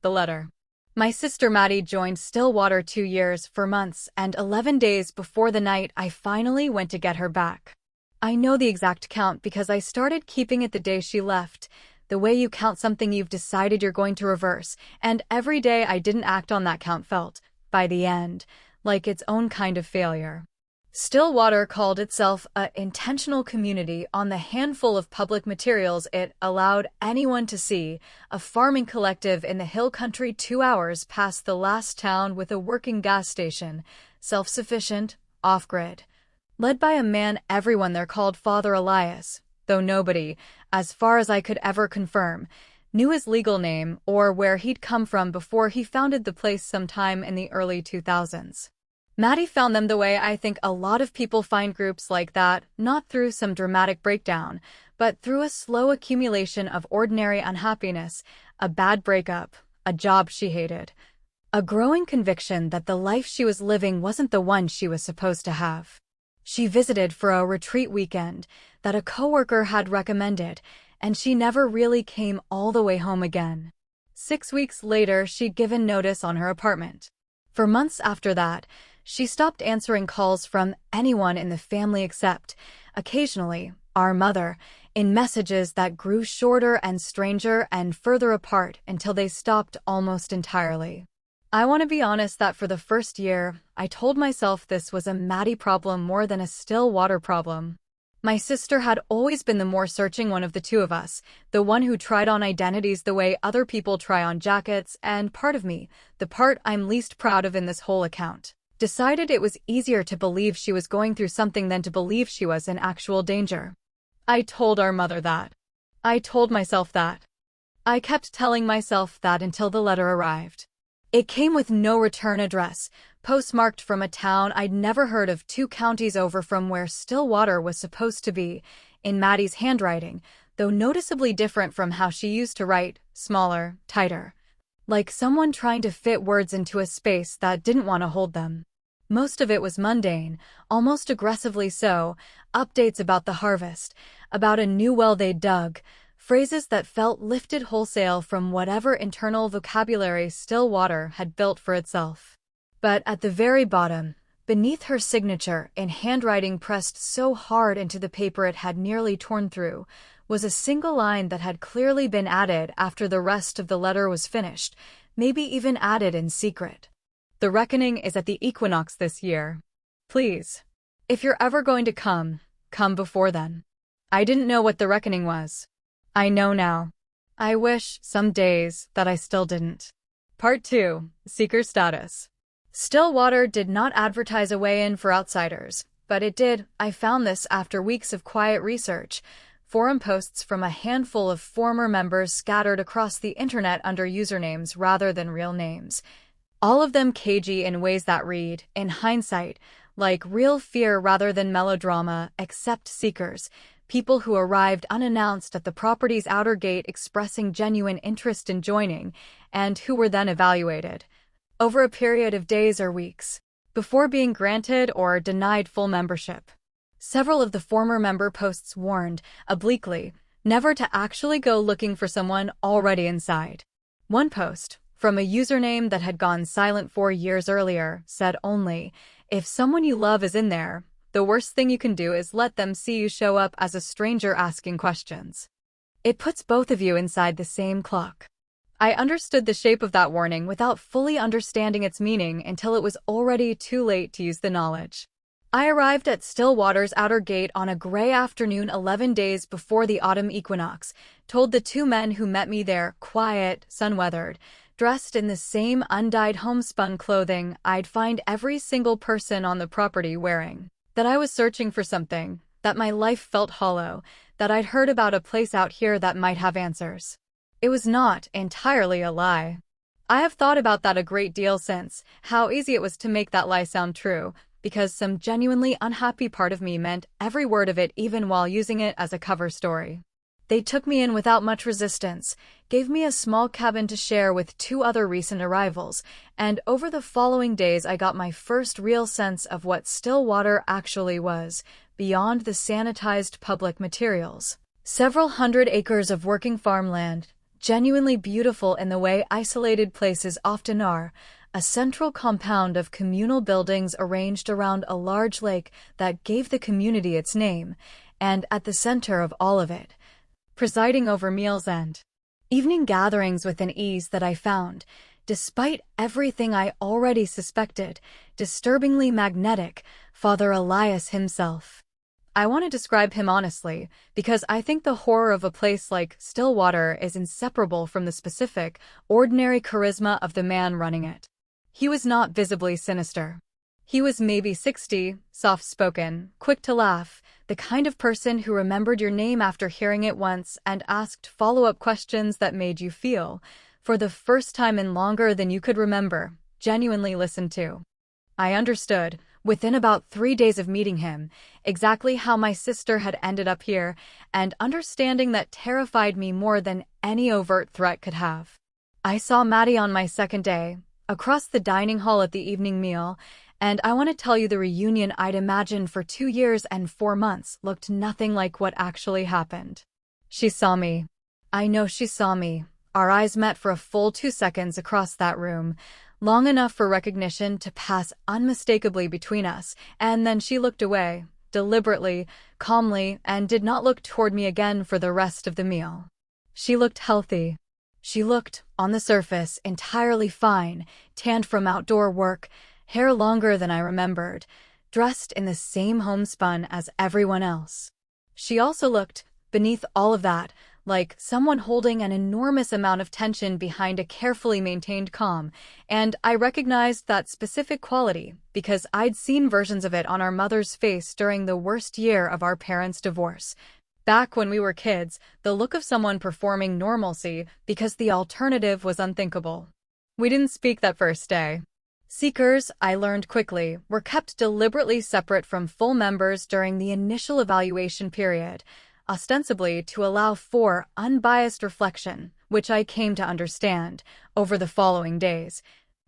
the letter. My sister Maddie joined Stillwater 2 years, 4 months, and 11 days before the night I finally went to get her back. I know the exact count because I started keeping it the day she left, the way you count something you've decided you're going to reverse, and every day I didn't act on that count felt, by the end, like its own kind of failure. Stillwater called itself an intentional community on the handful of public materials it allowed anyone to see, a farming collective in the hill country 2 hours past the last town with a working gas station, self-sufficient, off-grid. Led by a man everyone there called Father Elias, though nobody, as far as I could ever confirm, knew his legal name or where he'd come from before he founded the place sometime in the early 2000s. Maddie found them the way I think a lot of people find groups like that, not through some dramatic breakdown, but through a slow accumulation of ordinary unhappiness, a bad breakup, a job she hated, a growing conviction that the life she was living wasn't the one she was supposed to have. She visited for a retreat weekend that a coworker had recommended, and she never really came all the way home again. 6 weeks later, she'd given notice on her apartment. For months after that, she stopped answering calls from anyone in the family except, occasionally, our mother, in messages that grew shorter and stranger and further apart until they stopped almost entirely. I want to be honest that for the first year, I told myself this was a Maddie problem more than a Stillwater problem. My sister had always been the more searching one of the two of us, the one who tried on identities the way other people try on jackets, and part of me, the part I'm least proud of in this whole account, decided it was easier to believe she was going through something than to believe she was in actual danger. I told our mother that. I told myself that. I kept telling myself that until the letter arrived. It came with no return address, postmarked from a town I'd never heard of 2 counties over from where Stillwater was supposed to be, in Maddie's handwriting, though noticeably different from how she used to write, smaller, tighter. Like someone trying to fit words into a space that didn't want to hold them. Most of it was mundane, almost aggressively so, updates about the harvest, about a new well they'd dug, phrases that felt lifted wholesale from whatever internal vocabulary Stillwater had built for itself. But at the very bottom, beneath her signature, in handwriting pressed so hard into the paper it had nearly torn through, was a single line that had clearly been added after the rest of the letter was finished, maybe even added in secret. The reckoning is at the equinox this year. Please. If you're ever going to come before then. I didn't know what the reckoning was. I know now. I wish, some days, that I still didn't. Part 2. Seeker Status. Stillwater did not advertise a way-in for outsiders, but it did, I found this after weeks of quiet research, forum posts from a handful of former members scattered across the internet under usernames rather than real names. All of them cagey in ways that read, in hindsight, like real fear rather than melodrama, except seekers, people who arrived unannounced at the property's outer gate expressing genuine interest in joining, and who were then evaluated, over a period of days or weeks, before being granted or denied full membership. Several of the former member posts warned, obliquely, never to actually go looking for someone already inside. One post, from a username that had gone silent 4 years earlier, said only, "If someone you love is in there, the worst thing you can do is let them see you show up as a stranger asking questions." It puts both of you inside the same clock. I understood the shape of that warning without fully understanding its meaning until it was already too late to use the knowledge. I arrived at Stillwater's outer gate on a gray afternoon 11 days before the autumn equinox, told the 2 men who met me there, quiet, sun-weathered, dressed in the same undyed homespun clothing I'd find every single person on the property wearing, that I was searching for something, that my life felt hollow, that I'd heard about a place out here that might have answers. It was not entirely a lie. I have thought about that a great deal since, how easy it was to make that lie sound true, because some genuinely unhappy part of me meant every word of it even while using it as a cover story. They took me in without much resistance, gave me a small cabin to share with 2 other recent arrivals, and over the following days I got my first real sense of what Stillwater actually was, beyond the sanitized public materials. Several hundred acres of working farmland, genuinely beautiful in the way isolated places often are, a central compound of communal buildings arranged around a large lake that gave the community its name, and at the center of all of it, presiding over meals and evening gatherings with an ease that I found, despite everything I already suspected, disturbingly magnetic, Father Elias himself. I want to describe him honestly, because I think the horror of a place like Stillwater is inseparable from the specific, ordinary charisma of the man running it. He was not visibly sinister. He was maybe 60, soft-spoken, quick to laugh, the kind of person who remembered your name after hearing it once and asked follow-up questions that made you feel, for the first time in longer than you could remember, genuinely listened to. I understood, within about 3 days of meeting him, exactly how my sister had ended up here, and understanding that terrified me more than any overt threat could have. I saw Maddie on my second day, across the dining hall at the evening meal, and I want to tell you the reunion I'd imagined for 2 years and 4 months looked nothing like what actually happened. She saw me. I know she saw me. Our eyes met for a full 2 seconds across that room, long enough for recognition to pass unmistakably between us, and then she looked away, deliberately, calmly, and did not look toward me again for the rest of the meal. She looked healthy. She looked, on the surface, entirely fine, tanned from outdoor work, hair longer than I remembered, dressed in the same homespun as everyone else. She also looked, beneath all of that, like someone holding an enormous amount of tension behind a carefully maintained calm, and I recognized that specific quality because I'd seen versions of it on our mother's face during the worst year of our parents' divorce. Back when we were kids, the look of someone performing normalcy because the alternative was unthinkable. We didn't speak that first day. Seekers, I learned quickly, were kept deliberately separate from full members during the initial evaluation period, ostensibly to allow for unbiased reflection, which I came to understand, over the following days,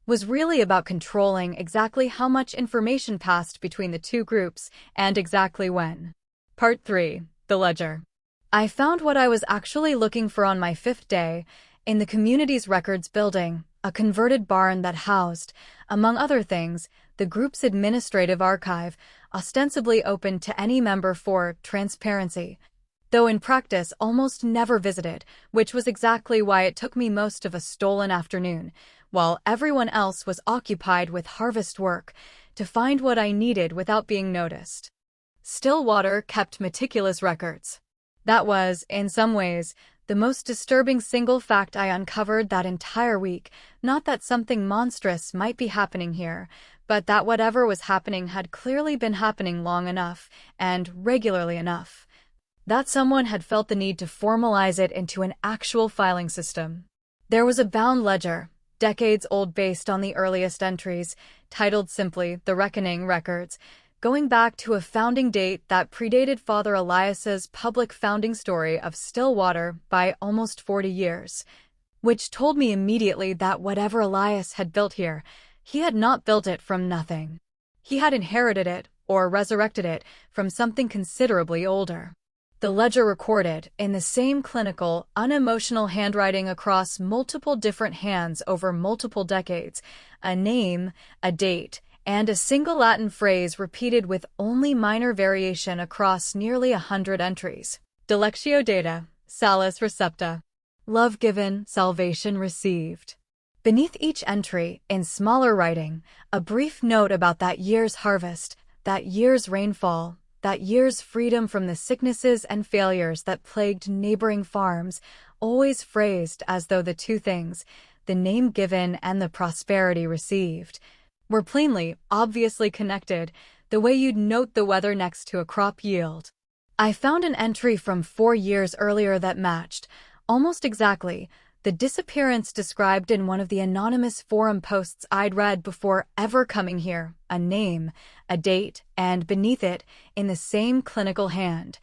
was really about controlling exactly how much information passed between the two groups and exactly when. Part 3. The Ledger. I found what I was actually looking for on my 5th day, in the community's records building, a converted barn that housed, among other things, the group's administrative archive, ostensibly open to any member for transparency, though in practice almost never visited, which was exactly why it took me most of a stolen afternoon, while everyone else was occupied with harvest work, to find what I needed without being noticed. Stillwater kept meticulous records. That was, in some ways, the most disturbing single fact I uncovered that entire week, not that something monstrous might be happening here, but that whatever was happening had clearly been happening long enough, and regularly enough, that someone had felt the need to formalize it into an actual filing system. There was a bound ledger, decades old based on the earliest entries, titled simply The Reckoning Records, going back to a founding date that predated Father Elias's public founding story of Stillwater by almost 40 years, which told me immediately that whatever Elias had built here, he had not built it from nothing. He had inherited it, or resurrected it, from something considerably older. The ledger recorded, in the same clinical, unemotional handwriting across multiple different hands over multiple decades, a name, a date, and a single Latin phrase repeated with only minor variation across nearly 100 entries. Dilectio data, salus recepta. Love given, salvation received. Beneath each entry, in smaller writing, a brief note about that year's harvest, that year's rainfall, that year's freedom from the sicknesses and failures that plagued neighboring farms, always phrased as though the two things, the name given and the prosperity received, were plainly, obviously connected, the way you'd note the weather next to a crop yield. I found an entry from 4 years earlier that matched, almost exactly, the disappearance described in one of the anonymous forum posts I'd read before ever coming here, a name, a date, and beneath it, in the same clinical hand,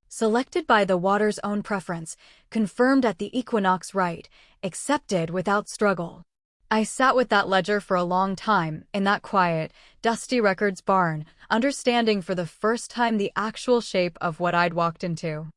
selected by the water's own preference, confirmed at the equinox rite, accepted without struggle. I sat with that ledger for a long time, in that quiet, dusty records barn, understanding for the first time the actual shape of what I'd walked into.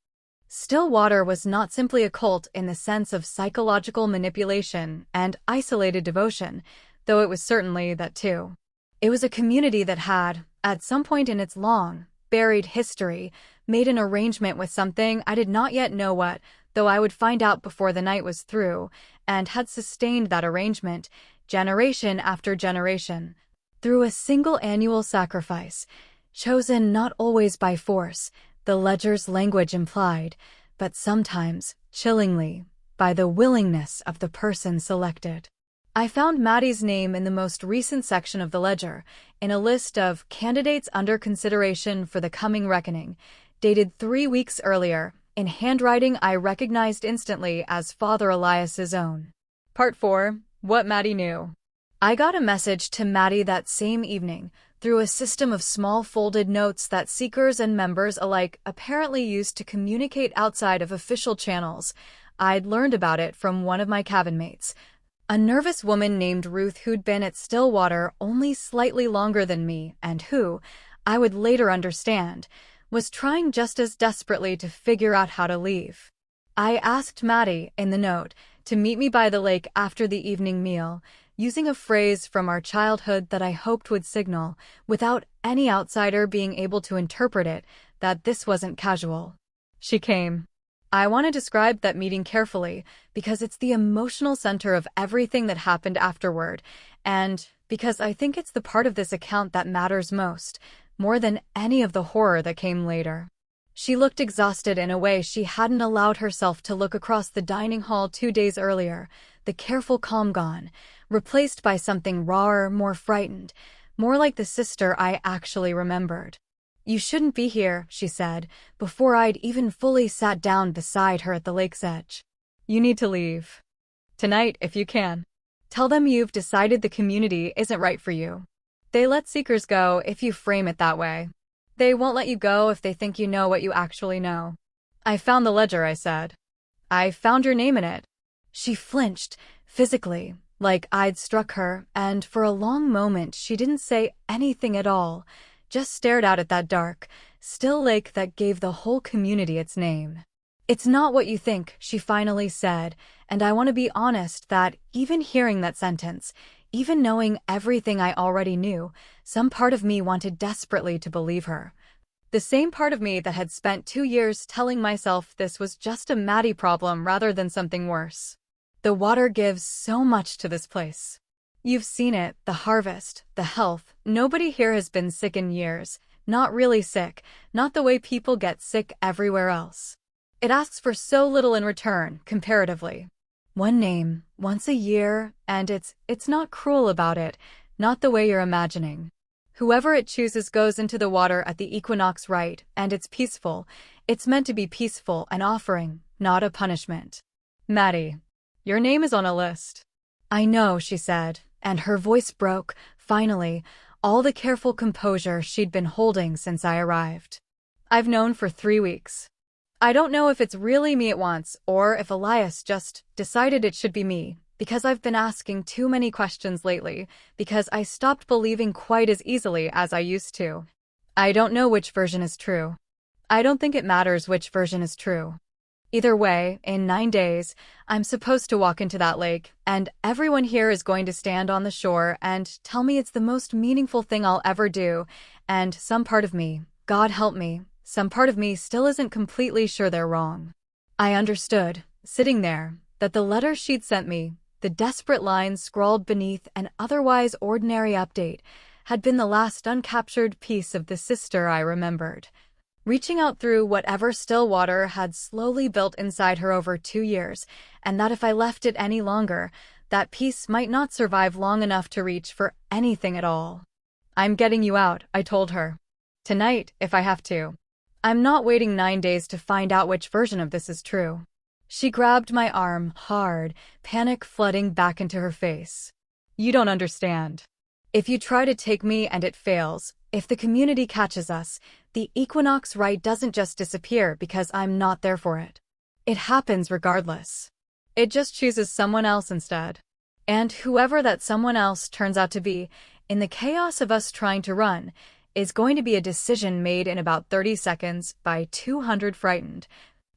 Still water was not simply a cult in the sense of psychological manipulation and isolated devotion, though it was certainly that too. It was a community that had, at some point in its long, buried history, made an arrangement with something I did not yet know what, though I would find out before the night was through, and had sustained that arrangement, generation after generation, through a single annual sacrifice, chosen not always by force, the ledger's language implied, but sometimes, chillingly, by the willingness of the person selected. I found Maddie's name in the most recent section of the ledger, in a list of candidates under consideration for the coming reckoning, dated 3 weeks earlier, in handwriting I recognized instantly as Father Elias's own. Part 4. What Maddie Knew. I got a message to Maddie that same evening, through a system of small folded notes that seekers and members alike apparently used to communicate outside of official channels. I'd learned about it from one of my cabin mates, a nervous woman named Ruth who'd been at Stillwater only slightly longer than me and who, I would later understand, was trying just as desperately to figure out how to leave. I asked Maddie, in the note, to meet me by the lake after the evening meal, using a phrase from our childhood that I hoped would signal, without any outsider being able to interpret it, that this wasn't casual. She came. I want to describe that meeting carefully, because it's the emotional center of everything that happened afterward, and because I think it's the part of this account that matters most, more than any of the horror that came later. She looked exhausted in a way she hadn't allowed herself to look across the dining hall 2 days earlier, the careful calm gone, replaced by something rawer, more frightened, more like the sister I actually remembered. "You shouldn't be here," she said, before I'd even fully sat down beside her at the lake's edge. "You need to leave. Tonight, if you can. Tell them you've decided the community isn't right for you. They let seekers go if you frame it that way. They won't let you go if they think you know what you actually know." "I found the ledger," I said. "I found your name in it." She flinched, physically, like I'd struck her, and for a long moment she didn't say anything at all, just stared out at that dark, still lake that gave the whole community its name. "It's not what you think," she finally said, and I want to be honest that even hearing that sentence, even knowing everything I already knew, some part of me wanted desperately to believe her. The same part of me that had spent 2 years telling myself this was just a Maddie problem rather than something worse. The water gives so much to this place. You've seen it, the harvest, the health. Nobody here has been sick in years. Not really sick, not the way people get sick everywhere else. It asks for so little in return, comparatively. One name, once a year, and it's not cruel about it, not the way you're imagining. Whoever it chooses goes into the water at the equinox rite, and it's peaceful. It's meant to be peaceful, an offering, not a punishment. "Maddie, your name is on a list." "I know," she said, and her voice broke, finally, all the careful composure she'd been holding since I arrived. "I've known for 3 weeks. I don't know if it's really me at once, or if Elias just decided it should be me, because I've been asking too many questions lately, because I stopped believing quite as easily as I used to. I don't know which version is true. I don't think it matters which version is true. Either way, in 9 days, I'm supposed to walk into that lake, and everyone here is going to stand on the shore and tell me it's the most meaningful thing I'll ever do, and some part of me, God help me, some part of me still isn't completely sure they're wrong." I understood, sitting there, that the letter she'd sent me, the desperate lines scrawled beneath an otherwise ordinary update, had been the last uncaptured piece of the sister I remembered, reaching out through whatever still water had slowly built inside her over 2 years, and that if I left it any longer, that piece might not survive long enough to reach for anything at all. "I'm getting you out," I told her. "Tonight, if I have to. I'm not waiting 9 days to find out which version of this is true." She grabbed my arm, hard, panic flooding back into her face. "You don't understand. If you try to take me and it fails, if the community catches us, the equinox rite doesn't just disappear because I'm not there for it. It happens regardless. It just chooses someone else instead. And whoever that someone else turns out to be, in the chaos of us trying to run, is going to be a decision made in about 30 seconds by 200 frightened,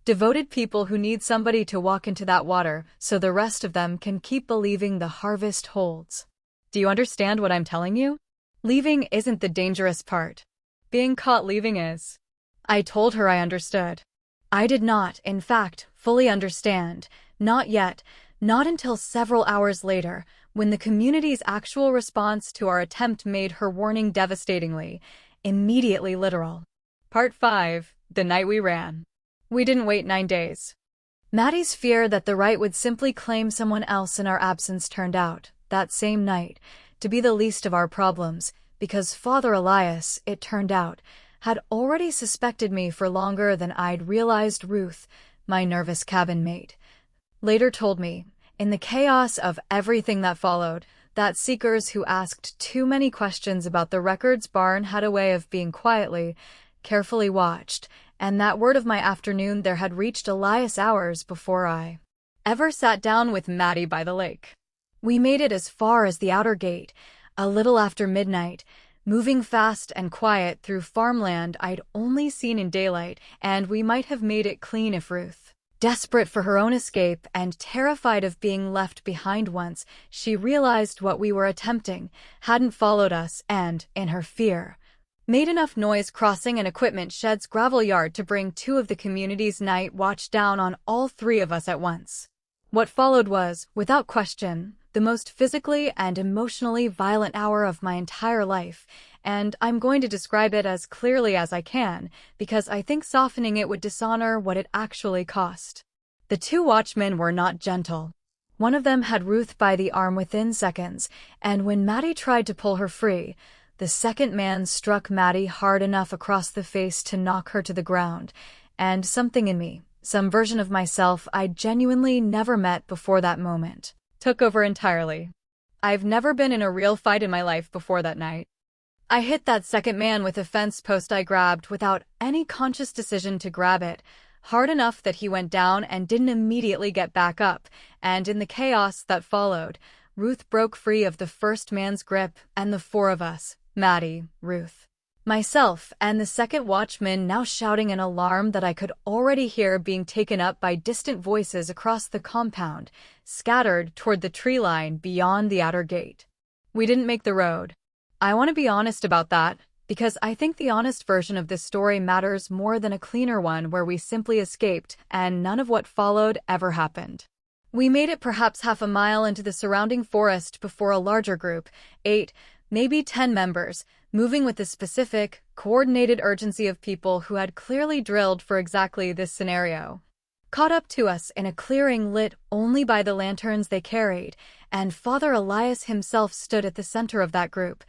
Devoted people who need somebody to walk into that water so the rest of them can keep believing the harvest holds. Do you understand what I'm telling you? Leaving isn't the dangerous part. Being caught leaving is. I told her I understood. I did not, in fact, fully understand. Not yet, not until several hours later, when the community's actual response to our attempt made her warning devastatingly, immediately literal. Part 5. The Night We Ran. We didn't wait 9 days. Maddie's fear that the right would simply claim someone else in our absence turned out, that same night, to be the least of our problems, because Father Elias, it turned out, had already suspected me for longer than I'd realized. Ruth, my nervous cabin mate, later told me, in the chaos of everything that followed, that seekers who asked too many questions about the records barn had a way of being quietly, carefully watched, and that word of my afternoon there had reached Elias hours before I ever sat down with Maddie by the lake. We made it as far as the outer gate, a little after midnight, moving fast and quiet through farmland I'd only seen in daylight, and we might have made it clean if Ruth, desperate for her own escape and terrified of being left behind once she realized what we were attempting, hadn't followed us and, in her fear, made enough noise crossing an equipment shed's gravel yard to bring 2 of the community's night watch down on all 3 of us at once. What followed was, without question, the most physically and emotionally violent hour of my entire life, and I'm going to describe it as clearly as I can, because I think softening it would dishonor what it actually cost. The 2 watchmen were not gentle. One of them had Ruth by the arm within seconds, and when Maddie tried to pull her free, the second man struck Maddie hard enough across the face to knock her to the ground, and something in me, some version of myself I'd genuinely never met before that moment, took over entirely. I've never been in a real fight in my life before that night. I hit that second man with a fence post I grabbed without any conscious decision to grab it, hard enough that he went down and didn't immediately get back up, and in the chaos that followed, Ruth broke free of the first man's grip, and the 4 of us, Maddie, Ruth, myself, and the second watchman now shouting an alarm that I could already hear being taken up by distant voices across the compound, scattered toward the tree line beyond the outer gate. We didn't make the road. I want to be honest about that, because I think the honest version of this story matters more than a cleaner one where we simply escaped and none of what followed ever happened. We made it perhaps half a mile into the surrounding forest before a larger group, 8, maybe 10 members, moving with the specific, coordinated urgency of people who had clearly drilled for exactly this scenario, caught up to us in a clearing lit only by the lanterns they carried, and Father Elias himself stood at the center of that group,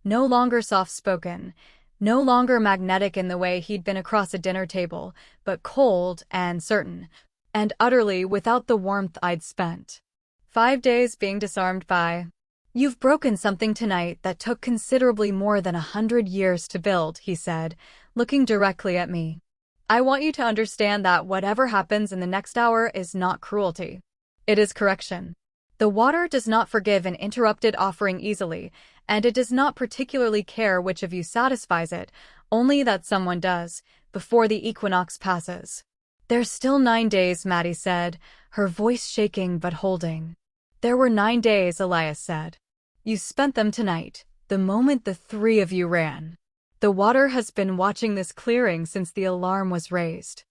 no longer soft-spoken, no longer magnetic in the way he'd been across a dinner table, but cold and certain, and utterly without the warmth I'd spent 5 days being disarmed by. You've broken something tonight that took considerably more than 100 years to build, he said, looking directly at me. I want you to understand that whatever happens in the next hour is not cruelty. It is correction. The water does not forgive an interrupted offering easily, and it does not particularly care which of you satisfies it, only that someone does, before the equinox passes. There's still 9 days, Maddie said, her voice shaking but holding. There were 9 days, Elias said. You spent them tonight, the moment the 3 of you ran. The water has been watching this clearing since the alarm was raised.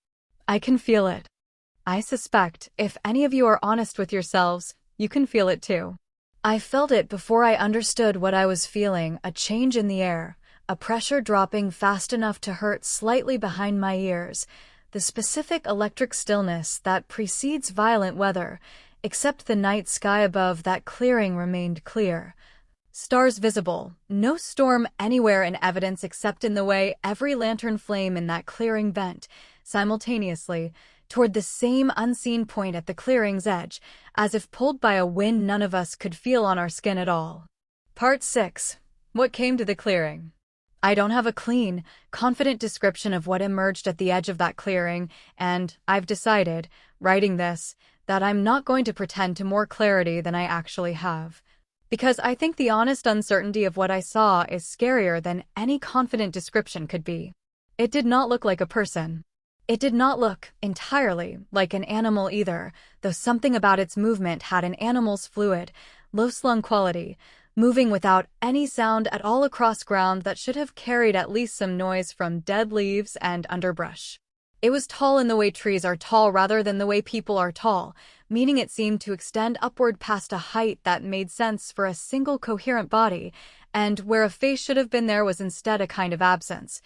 I can feel it. I suspect, if any of you are honest with yourselves, you can feel it too. I felt it before I understood what I was feeling, a change in the air, a pressure dropping fast enough to hurt slightly behind my ears, the specific electric stillness that precedes violent weather, except the night sky above that clearing remained clear. Stars visible, no storm anywhere in evidence except in the way every lantern flame in that clearing bent, simultaneously, toward the same unseen point at the clearing's edge, as if pulled by a wind none of us could feel on our skin at all. Part 6. What came to the clearing? I don't have a clean, confident description of what emerged at the edge of that clearing, and I've decided, writing this, that I'm not going to pretend to more clarity than I actually have. Because I think the honest uncertainty of what I saw is scarier than any confident description could be. It did not look like a person. It did not look entirely like an animal either, though something about its movement had an animal's fluid, low-slung quality, moving without any sound at all across ground that should have carried at least some noise from dead leaves and underbrush. It was tall in the way trees are tall rather than the way people are tall, meaning it seemed to extend upward past a height that made sense for a single coherent body, and where a face should have been there was instead a kind of absence.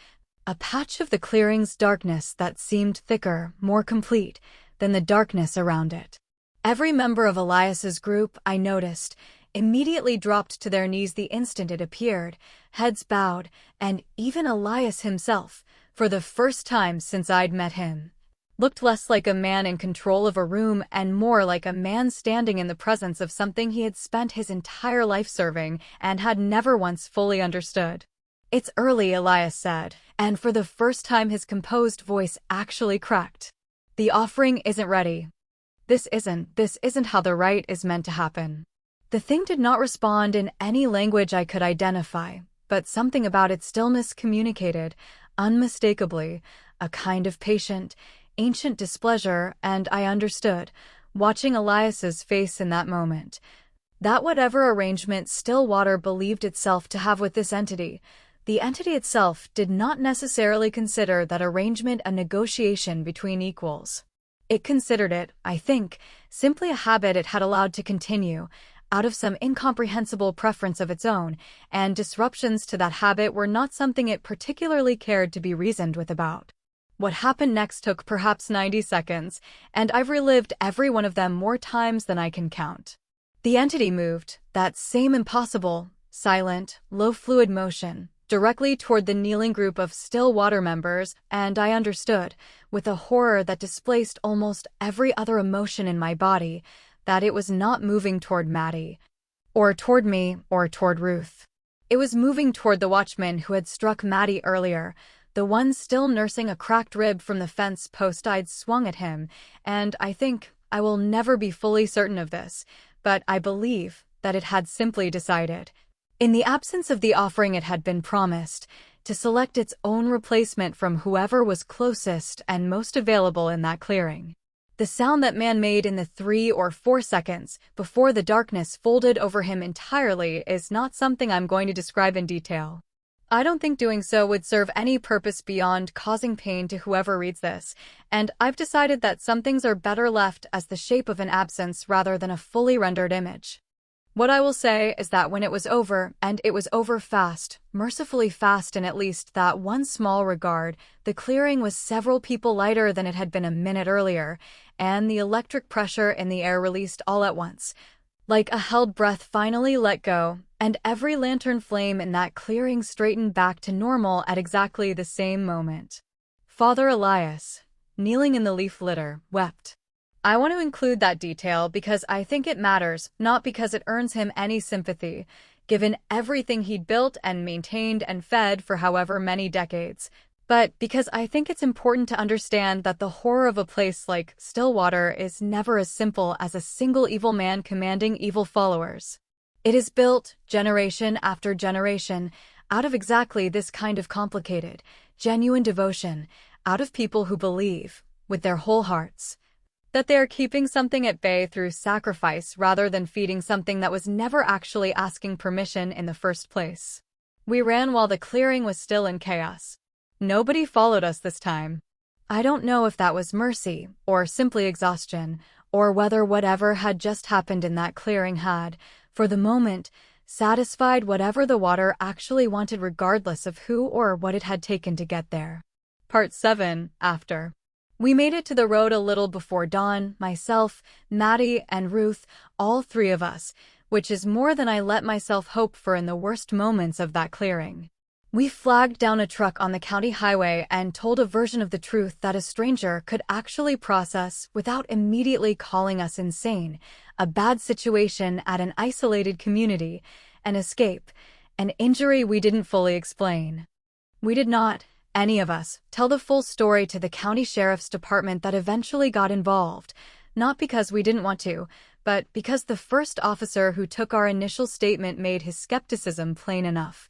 A patch of the clearing's darkness that seemed thicker, more complete, than the darkness around it. Every member of Elias's group, I noticed, immediately dropped to their knees the instant it appeared, heads bowed, and even Elias himself, for the first time since I'd met him, looked less like a man in control of a room and more like a man standing in the presence of something he had spent his entire life serving and had never once fully understood. "It's early," Elias said, and for the first time his composed voice actually cracked. "The offering isn't ready. This isn't how the rite is meant to happen." The thing did not respond in any language I could identify, but something about its stillness communicated, unmistakably, a kind of patient, ancient displeasure, and I understood, watching Elias's face in that moment, that whatever arrangement Stillwater believed itself to have with this entity, the entity itself did not necessarily consider that arrangement a negotiation between equals. It considered it, I think, simply a habit it had allowed to continue, out of some incomprehensible preference of its own, and disruptions to that habit were not something it particularly cared to be reasoned with about. What happened next took perhaps 90 seconds, and I've relived every one of them more times than I can count. The entity moved, that same impossible, silent, low-fluid motion, directly toward the kneeling group of Stillwater members, and I understood, with a horror that displaced almost every other emotion in my body, that it was not moving toward Maddie, or toward me, or toward Ruth. It was moving toward the watchman who had struck Maddie earlier, the one still nursing a cracked rib from the fence post I'd swung at him, and I think I will never be fully certain of this, but I believe that it had simply decided, in the absence of the offering it had been promised, to select its own replacement from whoever was closest and most available in that clearing. The sound that man made in the 3 or 4 seconds before the darkness folded over him entirely is not something I'm going to describe in detail. I don't think doing so would serve any purpose beyond causing pain to whoever reads this, and I've decided that some things are better left as the shape of an absence rather than a fully rendered image. What I will say is that when it was over, and it was over fast, mercifully fast in at least that one small regard, the clearing was several people lighter than it had been a minute earlier, and the electric pressure in the air released all at once. Like a held breath finally let go, and every lantern flame in that clearing straightened back to normal at exactly the same moment. Father Elias, kneeling in the leaf litter, wept. I want to include that detail because I think it matters, not because it earns him any sympathy, given everything he'd built and maintained and fed for however many decades, but because I think it's important to understand that the horror of a place like Stillwater is never as simple as a single evil man commanding evil followers. It is built, generation after generation, out of exactly this kind of complicated, genuine devotion, out of people who believe, with their whole hearts, that they are keeping something at bay through sacrifice rather than feeding something that was never actually asking permission in the first place. We ran while the clearing was still in chaos. Nobody followed us this time. I don't know if that was mercy, or simply exhaustion, or whether whatever had just happened in that clearing had, for the moment, satisfied whatever the water actually wanted regardless of who or what it had taken to get there. Part 7, After. We made it to the road a little before dawn, myself, Maddie, and Ruth, all 3 of us, which is more than I let myself hope for in the worst moments of that clearing. We flagged down a truck on the county highway and told a version of the truth that a stranger could actually process without immediately calling us insane, a bad situation at an isolated community, an escape, an injury we didn't fully explain. We did not, any of us, tell the full story to the county sheriff's department that eventually got involved, not because we didn't want to, but because the first officer who took our initial statement made his skepticism plain enough.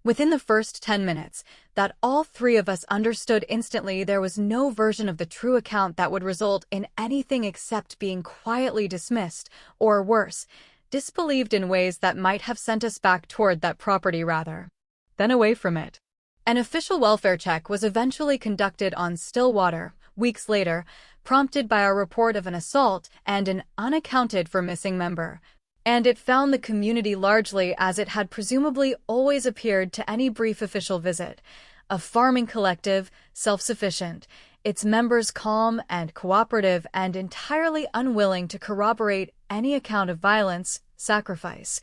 Within the first 10 minutes, that all three of us understood instantly there was no version of the true account that would result in anything except being quietly dismissed, or worse, disbelieved in ways that might have sent us back toward that property rather than away from it. An official welfare check was eventually conducted on Stillwater, weeks later, prompted by our report of an assault and an unaccounted-for missing member, and it found the community largely as it had presumably always appeared to any brief official visit, a farming collective, self-sufficient, its members calm and cooperative and entirely unwilling to corroborate any account of violence, sacrifice,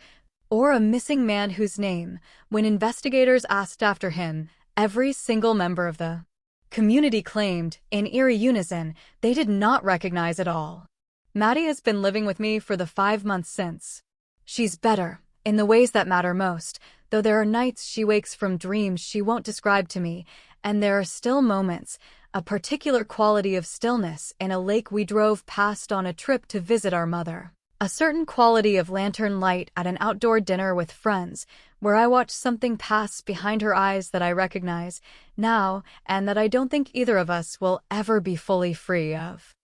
or a missing man whose name, when investigators asked after him, every single member of the community claimed, in eerie unison, they did not recognize at all. Maddie has been living with me for the 5 months since. She's better, in the ways that matter most, though there are nights she wakes from dreams she won't describe to me, and there are still moments, a particular quality of stillness in a lake we drove past on a trip to visit our mother. A certain quality of lantern light at an outdoor dinner with friends, where I watch something pass behind her eyes that I recognize now and that I don't think either of us will ever be fully free of.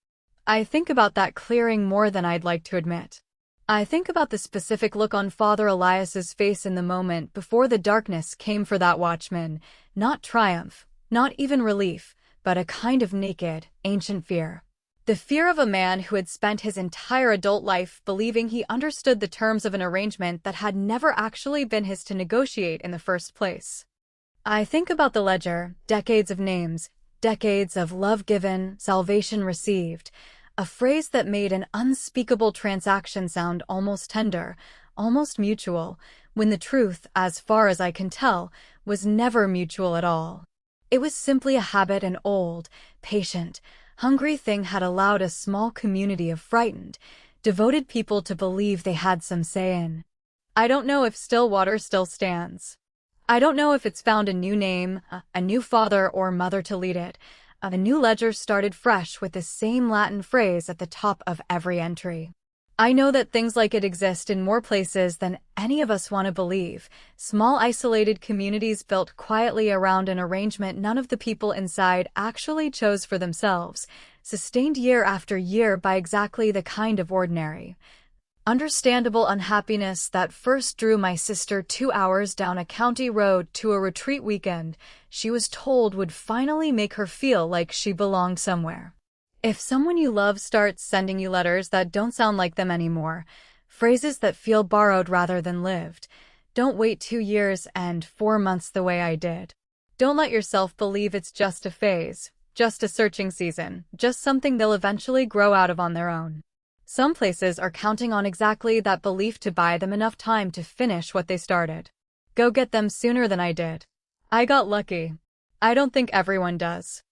I think about that clearing more than I'd like to admit. I think about the specific look on Father Elias's face in the moment before the darkness came for that watchman, not triumph, not even relief, but a kind of naked, ancient fear. The fear of a man who had spent his entire adult life believing he understood the terms of an arrangement that had never actually been his to negotiate in the first place. I think about the ledger, decades of names, decades of love given, salvation received, a phrase that made an unspeakable transaction sound almost tender, almost mutual, when the truth, as far as I can tell, was never mutual at all. It was simply a habit an old, patient, hungry thing had allowed a small community of frightened, devoted people to believe they had some say in. I don't know if Stillwater still stands. I don't know if it's found a new name, a new father or mother to lead it. A new ledger started fresh with the same Latin phrase at the top of every entry. I know that things like it exist in more places than any of us want to believe, small isolated communities built quietly around an arrangement none of the people inside actually chose for themselves, sustained year after year by exactly the kind of ordinary, understandable unhappiness that first drew my sister 2 hours down a county road to a retreat weekend she was told would finally make her feel like she belonged somewhere. If someone you love starts sending you letters that don't sound like them anymore, phrases that feel borrowed rather than lived, don't wait 2 years and 4 months the way I did. Don't let yourself believe it's just a phase, just a searching season, just something they'll eventually grow out of on their own. Some places are counting on exactly that belief to buy them enough time to finish what they started. Go get them sooner than I did. I got lucky. I don't think everyone does.